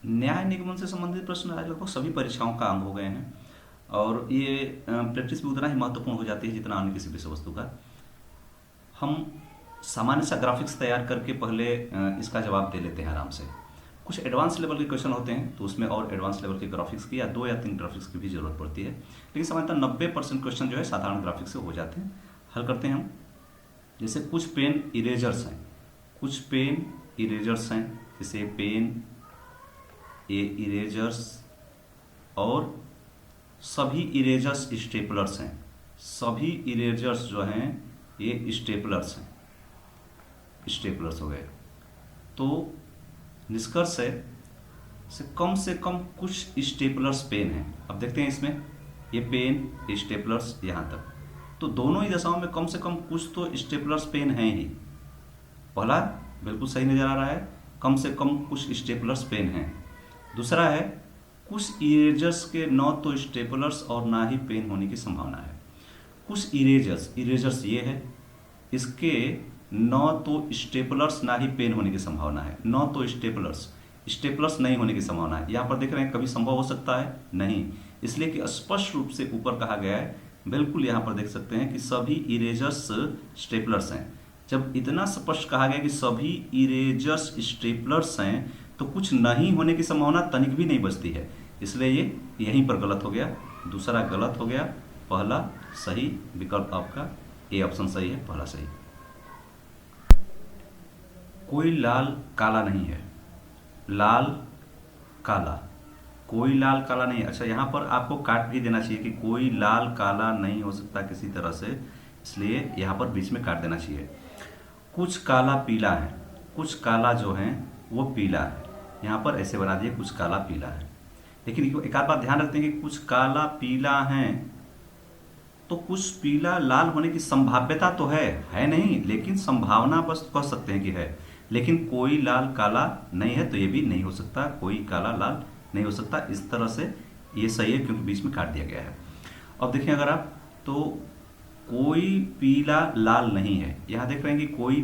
न्याय निगमन से संबंधित प्रश्न आज लगभग सभी परीक्षाओं का अंग हो गए हैं और ये प्रैक्टिस भी उतना ही महत्वपूर्ण हो जाती है जितना अन्य किसी विषय वस्तु का। हम सामान्य सा ग्राफिक्स तैयार करके पहले इसका जवाब दे लेते हैं आराम से। कुछ एडवांस लेवल के क्वेश्चन होते हैं तो उसमें और एडवांस लेवल के ग्राफिक्स की या 2 या 3 ग्राफिक्स की भी जरूरत पड़ती है, लेकिन सामान्यतः 90% क्वेश्चन जो है साधारण ग्राफिक्स से हो जाते हैं। हल करते हैं हम। जैसे कुछ पेन इरेजर्स हैं, कुछ पेन इरेजर्स हैं, जैसे पेन ए इरेजर्स और सभी इरेजर्स स्टेपलर्स हैं। सभी इरेजर्स जो हैं ये स्टेपलर्स हैं, स्टेपलर्स हो गए। तो निष्कर्ष है से कम कुछ स्टेपलर्स पेन हैं। अब देखते हैं इसमें ये पेन स्टेपलर्स यहाँ तक, तो दोनों ही दशाओं में कम से कम कुछ तो स्टेपलर्स पेन हैं ही। पहला बिल्कुल सही नजर आ रहा है, कम से कम कुछ स्टेपलर्स पेन हैं। दूसरा है कुछ इरेजर्स के न तो स्टेपलर्स और ना ही पेन होने की संभावना है। कुछ इरेजर्स ये है, इसके न तो स्टेपलर्स ना ही पेन होने की संभावना है। न तो स्टेपलर्स नहीं होने की संभावना है। यहाँ पर देख रहे हैं कभी संभव हो सकता है नहीं, इसलिए कि स्पष्ट रूप से ऊपर कहा गया है, बिल्कुल यहाँ पर देख सकते हैं कि सभी इरेजर्स स्टेपलर्स हैं। जब इतना स्पष्ट कहा गया कि सभी इरेजर्स स्टेपलर्स हैं तो कुछ नहीं होने की संभावना तनिक भी नहीं बचती है, इसलिए ये यहीं पर गलत हो गया। दूसरा गलत हो गया, पहला सही। विकल्प आपका ए ऑप्शन सही है, पहला सही। कोई लाल काला नहीं है। लाल काला, कोई लाल काला नहीं है। अच्छा, यहाँ पर आपको काट भी देना चाहिए कि कोई लाल काला नहीं हो सकता किसी तरह से, इसलिए यहाँ पर बीच में काट देना चाहिए। कुछ काला पीला है, कुछ काला जो है वो पीला है, यहाँ पर ऐसे बना दिए कुछ काला पीला है। लेकिन एक आध बात ध्यान रखते हैं कि कुछ काला पीला है तो कुछ पीला लाल होने की संभाव्यता तो है नहीं, लेकिन संभावना बस कह सकते हैं कि है। लेकिन कोई लाल काला नहीं है तो ये भी नहीं हो सकता, कोई काला लाल नहीं हो सकता। इस तरह से ये सही है क्योंकि बीच में काट दिया गया है। अब देखिए अगर आप, तो कोई पीला लाल नहीं है, यहाँ देख रहे हैं कि कोई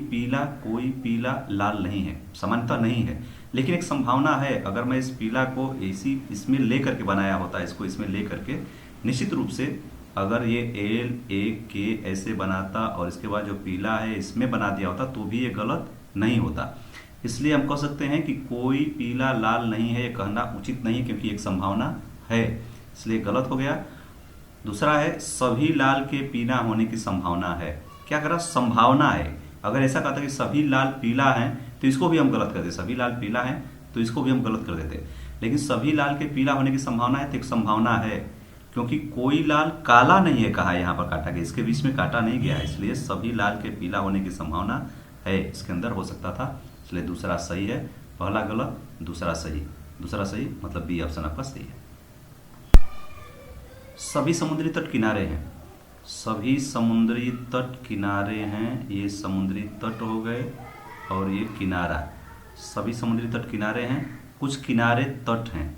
पीला लाल नहीं है, सामान्यतः नहीं है, लेकिन एक संभावना है। अगर मैं इस पीला को इसी इसमें ले करके बनाया होता, इसको इसमें ले करके, निश्चित रूप से अगर ये एल ए के ऐसे बनाता और इसके बाद जो पीला है इसमें बना दिया होता तो भी ये गलत नहीं होता। इसलिए हम कह सकते हैं कि कोई पीला लाल नहीं है, ये कहना उचित नहीं क्योंकि एक संभावना है, इसलिए गलत हो गया। दूसरा है सभी लाल के पीला होने की संभावना है। क्या करा, संभावना है। अगर ऐसा कहता कि सभी लाल पीला है तो इसको भी हम गलत कर देते, सभी लाल पीला है तो इसको भी हम गलत कर देते। लेकिन सभी लाल के पीला होने की संभावना है तो एक संभावना है, क्योंकि कोई लाल काला नहीं है कहा, यहाँ पर काटा गया, इसके बीच में काटा नहीं गया, इसलिए सभी लाल के पीला होने की संभावना है, इसके अंदर हो सकता था, इसलिए दूसरा सही है। पहला गलत, दूसरा सही। दूसरा सही मतलब बी ऑप्शन आपका सही है। सभी समुद्री तट किनारे हैं, सभी समुद्री तट किनारे हैं, ये समुद्री तट हो गए और ये किनारा, सभी समुद्री तट किनारे हैं। कुछ किनारे तट हैं,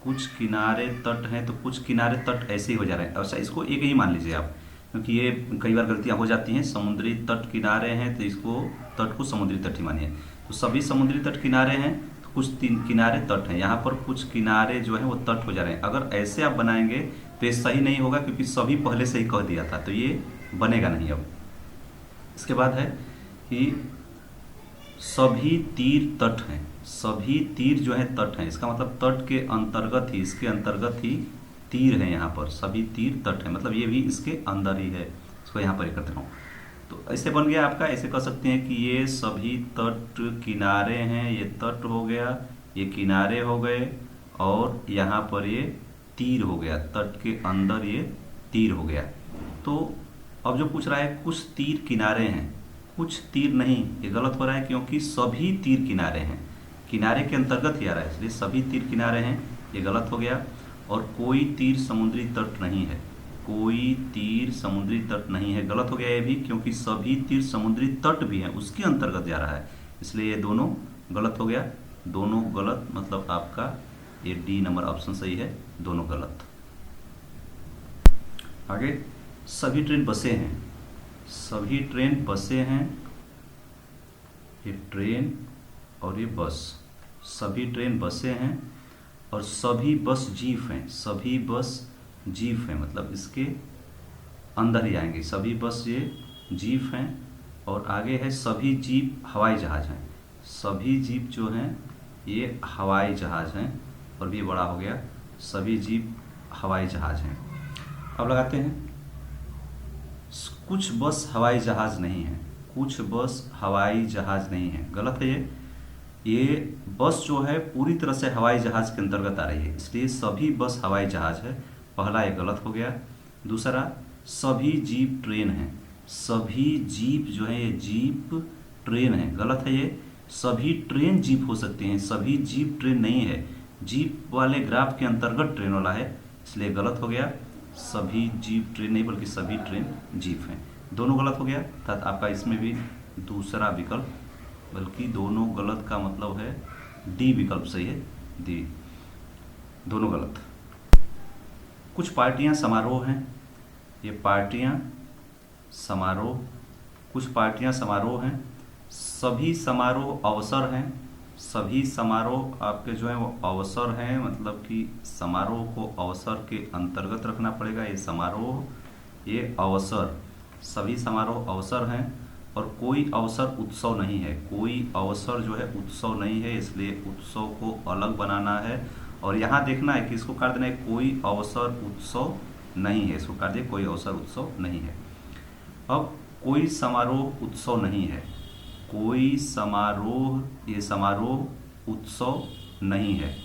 कुछ किनारे तट हैं, तो कुछ किनारे तट ऐसे ही हो जा रहे हैं। अच्छा, इसको एक ही मान लीजिए आप, क्योंकि ये कई बार गलतियां हो जाती हैं। समुद्री तट किनारे हैं तो इसको तट को समुद्री तट ही मानिए। तो सभी समुद्री तट किनारे हैं तो कुछ तीन किनारे तट हैं, यहाँ पर कुछ किनारे जो हैं वो तट हो जा रहे हैं। अगर ऐसे आप बनाएंगे तो ये सही नहीं होगा क्योंकि सभी पहले से ही कह दिया था, तो ये बनेगा नहीं। अब इसके बाद है कि सभी तीर तट हैं, सभी तीर जो है तट हैं, इसका मतलब तट के अंतर्गत ही, इसके अंतर्गत ही तीर है। यहाँ पर सभी तीर तट है, मतलब ये भी इसके अंदर ही है, इसको यहाँ पर करते रहूँ तो ऐसे बन गया आपका। ऐसे कह सकते हैं कि ये सभी तट किनारे हैं, ये तट हो गया, ये किनारे हो गए और यहाँ पर ये तीर हो गया, तट के अंदर ये तीर हो गया। तो अब जो पूछ रहा है कुछ तीर किनारे हैं, कुछ तीर नहीं, ये गलत हो रहा है क्योंकि सभी तीर किनारे हैं, किनारे के अंतर्गत ही आ रहा है, इसलिए सभी तीर किनारे हैं, ये गलत हो गया। और कोई तीर समुद्री तट नहीं है, कोई तीर समुद्री तट नहीं है, गलत हो गया ये भी, क्योंकि सभी तीर समुद्री तट भी हैं उसके अंतर्गत जा रहा है, इसलिए ये दोनों गलत हो गया। दोनों गलत मतलब आपका ये डी नंबर ऑप्शन सही है, दोनों गलत। आगे सभी ट्रेन बसे हैं, सभी ट्रेन बसे हैं, ये ट्रेन और ये बस, सभी ट्रेन बसे हैं और सभी बस जीप हैं, सभी बस जीप हैं, मतलब इसके अंदर ही आएंगे। सभी बस ये जीप हैं। और आगे है सभी जीप हवाई जहाज़ हैं। सभी जीप जो हैं ये हवाई जहाज़ हैं, और भी बड़ा हो गया, सभी जीप हवाई जहाज़ हैं। अब लगाते हैं कुछ बस हवाई जहाज़ नहीं है, कुछ बस हवाई जहाज़ नहीं है, गलत है ये बस जो है पूरी तरह से हवाई जहाज़ के अंतर्गत आ रही है, इसलिए सभी बस हवाई जहाज़ है। पहला ये गलत हो गया। दूसरा, सभी जीप ट्रेन है, सभी जीप जो है ये जीप ट्रेन है, गलत है ये। सभी ट्रेन जीप हो सकती हैं, सभी जीप ट्रेन नहीं है, जीप वाले ग्राफ के अंतर्गत ट्रेन वाला है, इसलिए गलत हो गया। सभी जीप ट्रेन नहीं बल्कि सभी ट्रेन जीप हैं, दोनों गलत हो गया। अर्थात आपका इसमें भी दूसरा विकल्प, बल्कि दोनों गलत का मतलब है डी विकल्प सही है, डी, दोनों गलत। कुछ पार्टियां समारोह हैं, ये पार्टियां समारोह, कुछ पार्टियां समारोह हैं, सभी समारोह अवसर हैं, सभी समारोह आपके जो हैं वो अवसर हैं, मतलब कि समारोह को अवसर के अंतर्गत रखना पड़ेगा। ये समारोह, ये अवसर, सभी समारोह अवसर हैं। और कोई अवसर उत्सव नहीं है, कोई अवसर जो है उत्सव नहीं है, इसलिए उत्सव को अलग बनाना है। और यहाँ देखना है कि इसको कर देना है कोई अवसर उत्सव नहीं है, इसको कर दे कोई अवसर उत्सव नहीं है। अब कोई समारोह उत्सव नहीं है, कोई समारोह, ये समारोह उत्सव नहीं है,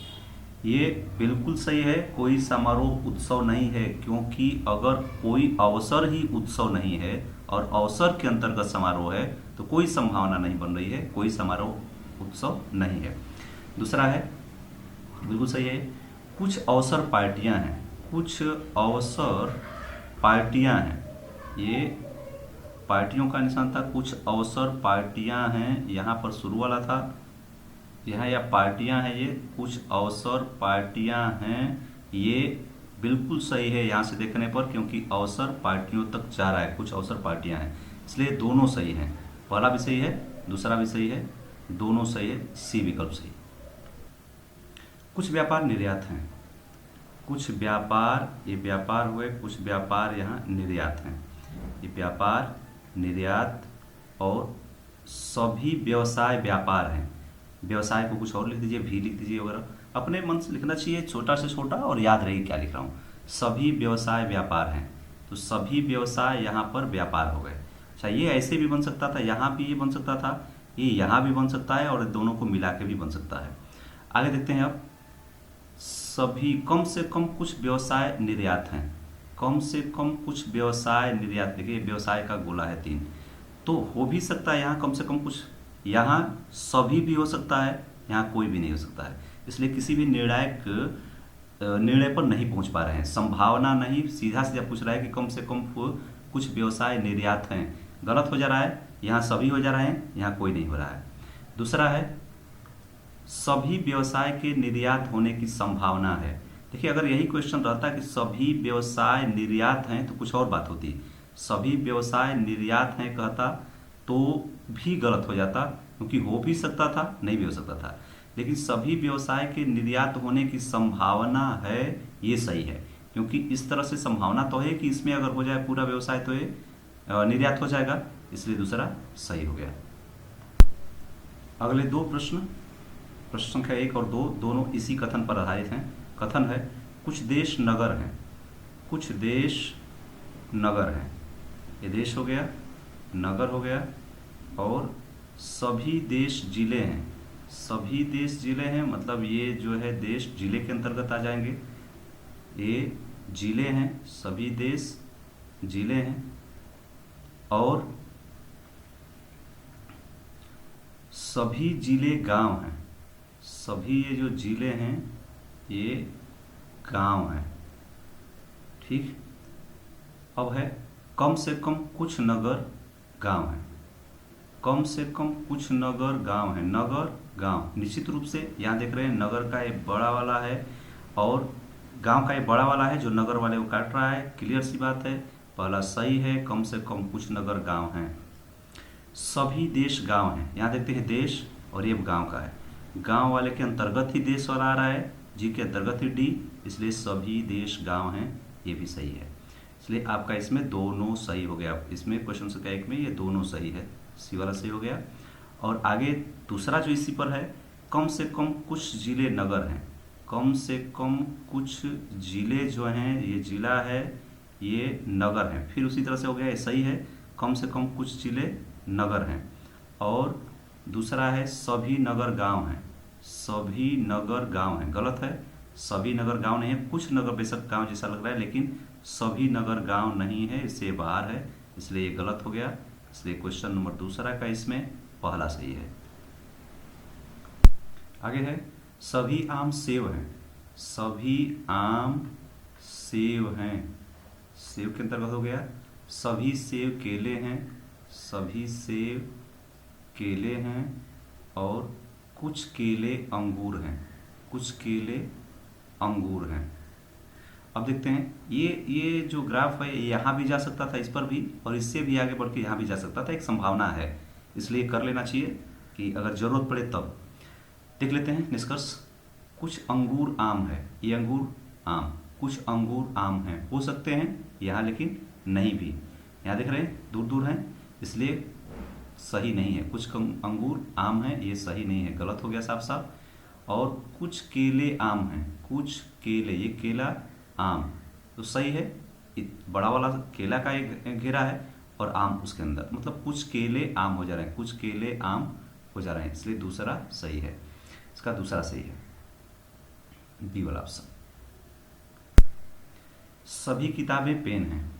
ये बिल्कुल सही है। कोई समारोह उत्सव नहीं है, क्योंकि अगर कोई अवसर ही उत्सव नहीं है और अवसर के अंतर्गत समारोह है तो कोई संभावना नहीं बन रही है, कोई समारोह उत्सव नहीं है। दूसरा है, बिल्कुल सही है, कुछ अवसर पार्टियां हैं, कुछ अवसर पार्टियां हैं, ये पार्टियों का निशान था, कुछ अवसर पार्टियां हैं, यहाँ पर शुरू वाला था, यहाँ या पार्टियां हैं, ये कुछ अवसर पार्टियां हैं, ये बिल्कुल सही है यहाँ से देखने पर, क्योंकि अवसर पार्टियों तक जा रहा है, कुछ अवसर पार्टियां हैं, इसलिए दोनों सही हैं। पहला भी सही है, दूसरा भी सही है, दोनों सही है, सी विकल्प सही। कुछ व्यापार निर्यात हैं, कुछ व्यापार, ये व्यापार हुए, कुछ व्यापार यहाँ निर्यात हैं, ये व्यापार निर्यात। और सभी व्यवसाय व्यापार हैं, व्यवसाय को कुछ और लिख दीजिए, भी लिख दीजिए वगैरह, अपने मन से लिखना चाहिए, छोटा से छोटा, और याद रहिए क्या लिख रहा हूँ। सभी व्यवसाय व्यापार हैं, तो सभी व्यवसाय यहाँ पर व्यापार हो गए। अच्छा, ये ऐसे भी बन सकता था, यहाँ भी ये बन सकता था, ये यहाँ भी बन सकता है, और दोनों को मिला के भी बन सकता है। आगे देखते हैं अब, सभी, कम से कम कुछ व्यवसाय निर्यात हैं, कम से कम कुछ व्यवसाय निर्यात, देखिए व्यवसाय का गोला है 3, तो हो भी सकता है यहाँ कम से कम कुछ, यहाँ सभी भी हो सकता है, यहाँ कोई भी नहीं हो सकता है, इसलिए किसी भी निर्णायक निर्णय पर नहीं पहुंच पा रहे हैं। संभावना नहीं, सीधा सीधा पूछ रहा है कि कम से कम कुछ व्यवसाय निर्यात हैं, गलत हो जा रहा है, यहाँ सभी हो जा रहे हैं, यहाँ कोई नहीं हो रहा है। दूसरा है, सभी व्यवसाय के निर्यात होने की संभावना है। देखिए, अगर यही क्वेश्चन रहता कि सभी व्यवसाय निर्यात हैं तो कुछ और बात होती, सभी व्यवसाय निर्यात हैं कहता तो भी गलत हो जाता, क्योंकि हो भी सकता था, नहीं भी हो सकता था, लेकिन सभी व्यवसाय के निर्यात होने की संभावना है, ये सही है, क्योंकि इस तरह से संभावना तो है कि इसमें अगर हो जाए पूरा व्यवसाय तो ये निर्यात हो जाएगा, इसलिए दूसरा सही हो गया। अगले दो प्रश्न, प्रश्न संख्या 1 और 2 दोनों इसी कथन पर आधारित हैं। कथन है, कुछ देश नगर हैं, कुछ देश नगर हैं, ये देश हो गया, नगर हो गया, और सभी देश जिले हैं, सभी देश जिले हैं, मतलब ये जो है देश जिले के अंतर्गत आ जाएंगे, ये जिले हैं, सभी देश जिले हैं, और सभी जिले गांव हैं, सभी ये जो जिले हैं ये गांव हैं, ठीक। अब है, कम से कम कुछ नगर गांव हैं, कम से कम कुछ नगर गांव हैं, नगर गांव, निश्चित रूप से यहाँ देख रहे हैं नगर का ये बड़ा वाला है और गांव का ये बड़ा वाला है जो नगर वाले को काट रहा है, क्लियर सी बात है, पहला सही है, कम से कम कुछ नगर गांव हैं। सभी देश गांव हैं, यहाँ देखते हैं देश और ये गांव का है, गांव वाले के अंतर्गत ही देश वाला आ रहा है, जी के अंतर्गत ही डी, इसलिए सभी देश गांव हैं, ये भी सही है। इसलिए आपका इसमें दोनों सही हो गया। इसमें क्वेश्चन संख्या 1 में ये दोनों सही है, सी वाला सही हो गया। और आगे दूसरा जो इसी पर है, कम से कम कुछ जिले नगर हैं। कम से कम कुछ जिले जो हैं, ये जिला है, ये नगर हैं। फिर उसी तरह से हो गया, ये सही है, कम से कम कुछ जिले नगर हैं। और दूसरा है सभी नगर गांव हैं। सभी नगर गांव हैं, गलत है। सभी नगर गांव नहीं है, कुछ नगर बेशक गांव जैसा लग रहा है, लेकिन सभी नगर गांव नहीं है, इससे बाहर है, इसलिए ये गलत हो गया। इसलिए क्वेश्चन नंबर दूसरा का इसमें पहला सही है। आगे है सभी आम सेव हैं। सभी आम सेव हैं, सेव के अंतर्गत हो गया। सभी सेव केले हैं। सभी सेव केले हैं। और कुछ केले अंगूर हैं। कुछ केले अंगूर हैं। अब देखते हैं, ये जो ग्राफ है यहाँ भी जा सकता था, इस पर भी, और इससे भी आगे बढ़ के यहाँ भी जा सकता था, एक संभावना है, इसलिए कर लेना चाहिए कि अगर जरूरत पड़े तब। देख लेते हैं निष्कर्ष। कुछ अंगूर आम है, ये अंगूर आम, कुछ अंगूर आम हैं, हो सकते हैं यहाँ, लेकिन नहीं भी। यहाँ देख रहे हैं दूर दूर हैं, इसलिए सही नहीं है। कुछ अंगूर आम है, ये सही नहीं है, गलत हो गया साफ साफ। और कुछ केले आम हैं, कुछ केले, ये केला आम, तो सही है। बड़ा वाला केला का एक घेरा है और आम उसके अंदर, मतलब कुछ केले आम हो जा रहे हैं, कुछ केले आम हो जा रहे हैं, इसलिए दूसरा सही है। इसका दूसरा सही है, बी वाला ऑप्शन। सभी किताबें पेन हैं।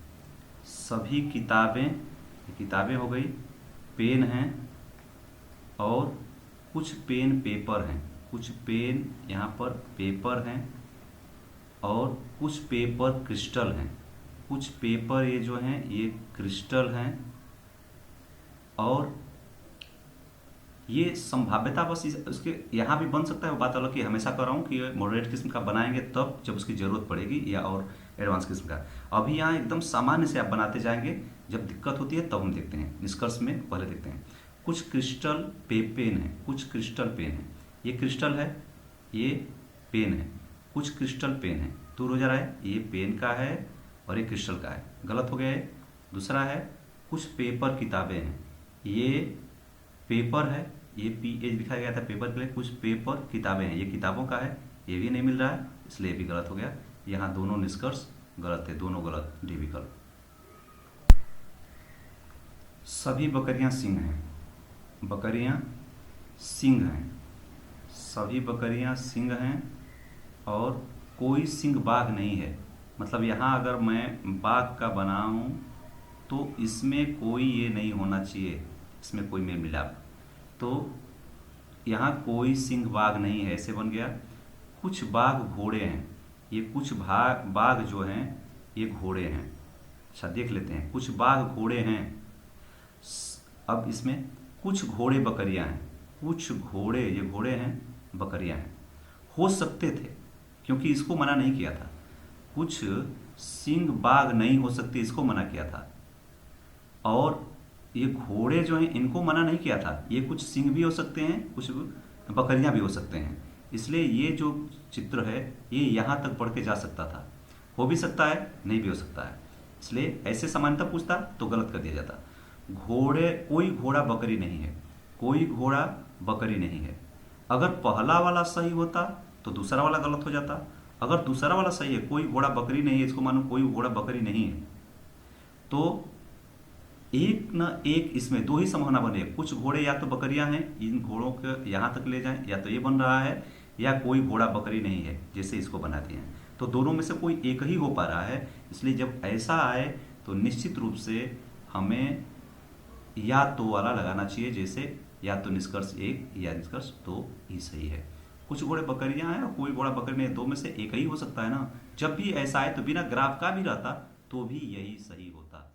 सभी किताबें हो गई, पेन हैं। और कुछ पेन पेपर हैं। कुछ पेन यहाँ पर पेपर हैं। और कुछ पेपर क्रिस्टल हैं। कुछ पेपर ये जो हैं ये क्रिस्टल हैं। और ये संभाव्यता बस उसके यहाँ भी बन सकता है, वो बात अलग की हमेशा कर रहा हूँ कि मॉडरेट किस्म का बनाएंगे तब जब उसकी ज़रूरत पड़ेगी, या और एडवांस किस्म का। अभी यहाँ एकदम सामान्य से आप बनाते जाएंगे, जब दिक्कत होती है तब हम देखते हैं। निष्कर्ष में पहले देखते हैं। कुछ क्रिस्टल पेन है। कुछ क्रिस्टल पेन है, ये क्रिस्टल है, ये पेन है। कुछ क्रिस्टल पेन है, दूर हो जा रहा है, ये पेन का है और ये क्रिस्टल का है, गलत हो गया है। दूसरा है कुछ पेपर किताबें हैं, ये पेपर है, ये PH दिखाया गया था पेपर के लिए, कुछ पेपर किताबें हैं, ये किताबों का है, ये भी नहीं मिल रहा है, इसलिए भी गलत हो गया। यहाँ दोनों निष्कर्ष गलत है, दोनों गलत, डी विकल्प। सभी बकरियां सिंह हैं। बकरियां सिंह हैं। सभी बकरियां सिंह हैं। और कोई सिंह बाघ नहीं है, मतलब यहाँ अगर मैं बाघ का बनाऊं तो इसमें कोई ये नहीं होना चाहिए, इसमें कोई मेल मिलाप, तो यहाँ कोई सिंह बाघ नहीं है, ऐसे बन गया। कुछ बाघ घोड़े हैं, ये कुछ बाघ जो हैं ये घोड़े हैं। अच्छा देख लेते हैं, कुछ बाघ घोड़े हैं। अब इसमें कुछ घोड़े बकरियां हैं। कुछ घोड़े, ये घोड़े हैं, बकरियां हैं, हो सकते थे, क्योंकि इसको मना नहीं किया था। कुछ सिंह बाघ नहीं हो सकते, इसको मना किया था। और ये घोड़े जो हैं इनको मना नहीं किया था, ये कुछ सिंह भी हो सकते हैं, कुछ बकरियां भी हो सकते हैं, इसलिए ये जो चित्र है ये यहाँ तक बढ़ के जा सकता था, हो भी सकता है, नहीं भी हो सकता है, इसलिए ऐसे समानता पूछता तो गलत कर दिया जाता। घोड़े, कोई घोड़ा बकरी नहीं है, कोई घोड़ा बकरी नहीं है। अगर पहला वाला सही होता तो दूसरा वाला गलत हो जाता। अगर दूसरा वाला सही है, कोई घोड़ा बकरी नहीं है, इसको मानो कोई घोड़ा बकरी नहीं है, तो एक न एक इसमें दो ही संभावना बने। कुछ घोड़े या तो बकरियां हैं, इन घोड़ों को यहाँ तक ले जाएं, या तो ये बन रहा है, या कोई घोड़ा बकरी नहीं है, जैसे इसको बनाते हैं, तो दोनों में से कोई एक ही हो पा रहा है। इसलिए जब ऐसा आए तो निश्चित रूप से हमें या तो वाला लगाना चाहिए, जैसे या तो निष्कर्ष 1 या निष्कर्ष 2 ही सही है। कुछ घोड़े बकरियां हैं और कोई घोड़ा बकरी नहीं, दो में से एक ही हो सकता है ना। जब भी ऐसा है तो बिना ग्राफ का भी रहता तो भी यही सही होता।